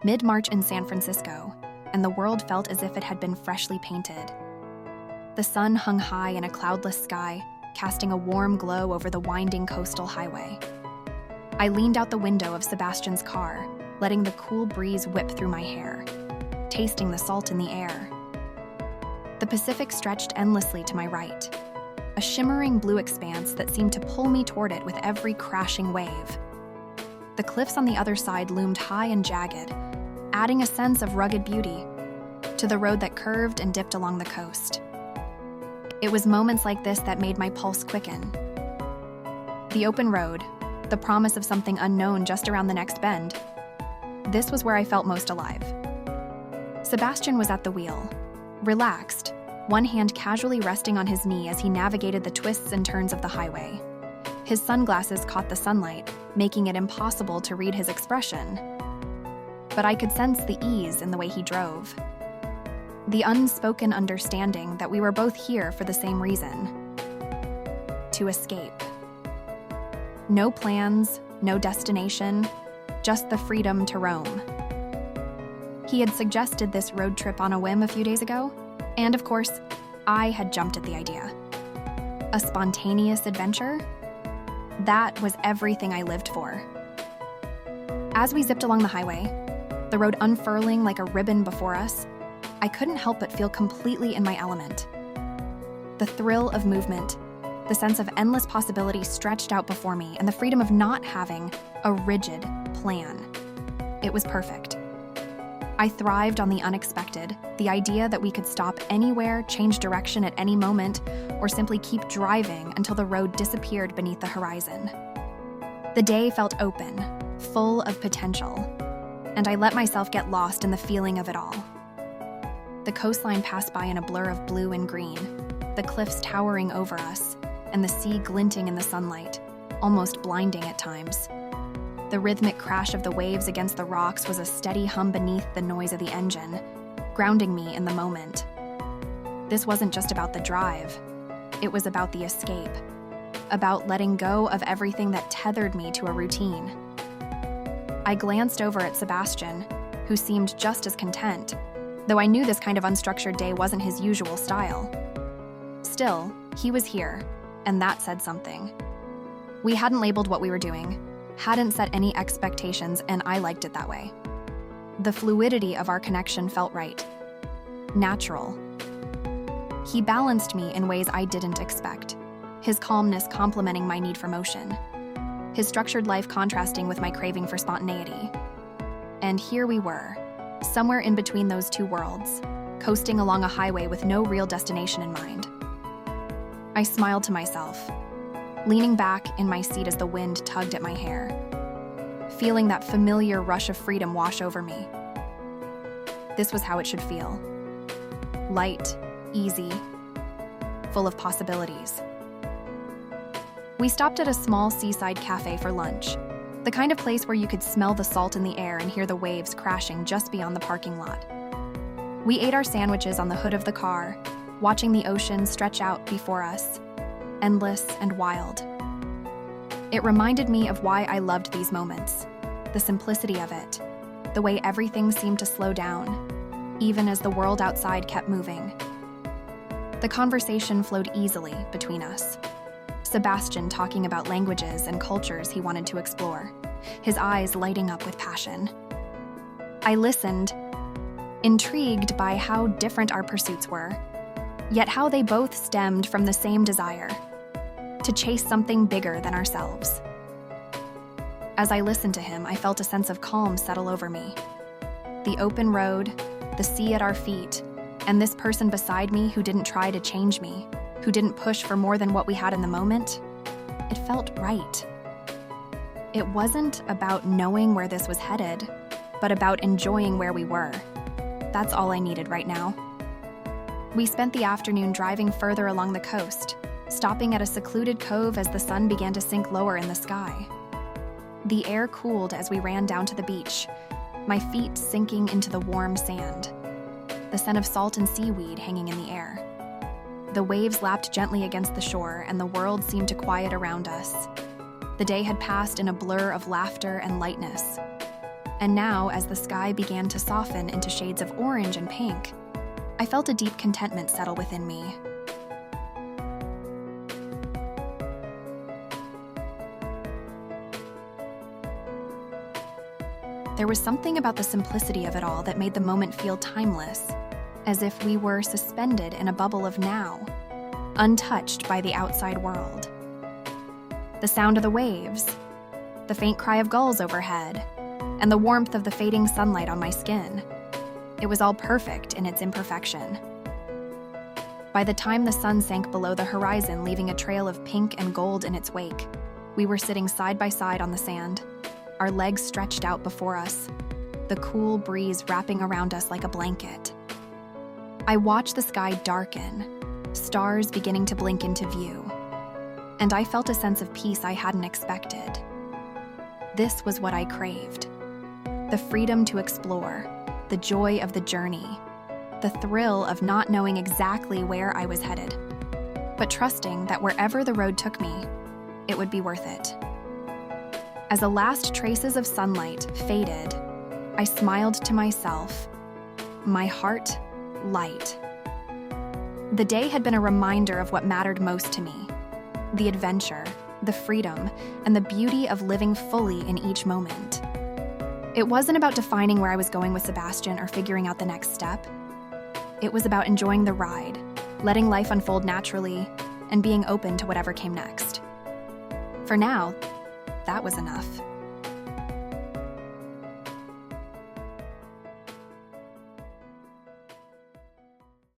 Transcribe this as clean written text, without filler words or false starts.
Mid-March in San Francisco, and the world felt as if it had been freshly painted. The sun hung high in a cloudless sky, casting a warm glow over the winding coastal highway. I leaned out the window of Sebastian's car, letting the cool breeze whip through my hair, tasting the salt in the air. The Pacific stretched endlessly to my right, a shimmering blue expanse that seemed to pull me toward it with every crashing wave. The cliffs on the other side loomed high and jagged, adding a sense of rugged beauty to the road that curved and dipped along the coast. It was moments like this that made my pulse quicken. The open road, the promise of something unknown just around the next bend. This was where I felt most alive. Sebastian was at the wheel, relaxed, one hand casually resting on his knee as he navigated the twists and turns of the highway. His sunglasses caught the sunlight, making it impossible to read his expression. But I could sense the ease in the way he drove. The unspoken understanding that we were both here for the same reason: to escape. No plans, no destination, just the freedom to roam. He had suggested this road trip on a whim a few days ago, and of course, I had jumped at the idea. A spontaneous adventure? That was everything I lived for. As we zipped along the highway, the road unfurling like a ribbon before us, I couldn't help but feel completely in my element. The thrill of movement, the sense of endless possibility stretched out before me, and the freedom of not having a rigid plan. It was perfect. I thrived on the unexpected, the idea that we could stop anywhere, change direction at any moment, or simply keep driving until the road disappeared beneath the horizon. The day felt open, full of potential, and I let myself get lost in the feeling of it all. The coastline passed by in a blur of blue and green, the cliffs towering over us, and the sea glinting in the sunlight, almost blinding at times. The rhythmic crash of the waves against the rocks was a steady hum beneath the noise of the engine, grounding me in the moment. This wasn't just about the drive. It was about the escape, about letting go of everything that tethered me to a routine. I glanced over at Sebastian, who seemed just as content, though I knew this kind of unstructured day wasn't his usual style. Still, he was here, and that said something. We hadn't labeled what we were doing, hadn't set any expectations, and I liked it that way. The fluidity of our connection felt right. Natural. He balanced me in ways I didn't expect, his calmness complementing my need for motion, his structured life contrasting with my craving for spontaneity. And here we were, somewhere in between those two worlds, coasting along a highway with no real destination in mind. I smiled to myself, leaning back in my seat as the wind tugged at my hair, feeling that familiar rush of freedom wash over me. This was how it should feel. Light, easy, full of possibilities. We stopped at a small seaside cafe for lunch, the kind of place where you could smell the salt in the air and hear the waves crashing just beyond the parking lot. We ate our sandwiches on the hood of the car, watching the ocean stretch out before us, endless and wild. It reminded me of why I loved these moments, the simplicity of it, the way everything seemed to slow down, even as the world outside kept moving. The conversation flowed easily between us. Sebastian talking about languages and cultures he wanted to explore, his eyes lighting up with passion. I listened, intrigued by how different our pursuits were, yet how they both stemmed from the same desire: to chase something bigger than ourselves. As I listened to him, I felt a sense of calm settle over me. The open road, the sea at our feet, and this person beside me who didn't try to change me, who didn't push for more than what we had in the moment, it felt right. It wasn't about knowing where this was headed, but about enjoying where we were. That's all I needed right now. We spent the afternoon driving further along the coast, stopping at a secluded cove as the sun began to sink lower in the sky. The air cooled as we ran down to the beach, my feet sinking into the warm sand, the scent of salt and seaweed hanging in the air. The waves lapped gently against the shore, and the world seemed to quiet around us. The day had passed in a blur of laughter and lightness, And now, as the sky began to soften into shades of orange and pink, I felt a deep contentment settle within me. There was something about the simplicity of it all that made the moment feel timeless, as if we were suspended in a bubble of now, untouched by the outside world. The sound of the waves, the faint cry of gulls overhead, and the warmth of the fading sunlight on my skin. It was all perfect in its imperfection. By the time the sun sank below the horizon, leaving a trail of pink and gold in its wake, we were sitting side by side on the sand, our legs stretched out before us, the cool breeze wrapping around us like a blanket. I watched the sky darken, stars beginning to blink into view, and I felt a sense of peace I hadn't expected. This was what I craved. The freedom to explore, the joy of the journey, the thrill of not knowing exactly where I was headed, but trusting that wherever the road took me, it would be worth it. As the last traces of sunlight faded, I smiled to myself, my heart light. The day had been a reminder of what mattered most to me: the adventure, the freedom, and the beauty of living fully in each moment. It wasn't about defining where I was going with Sebastian or figuring out the next step. It was about enjoying the ride, letting life unfold naturally, and being open to whatever came next. For now, that was enough.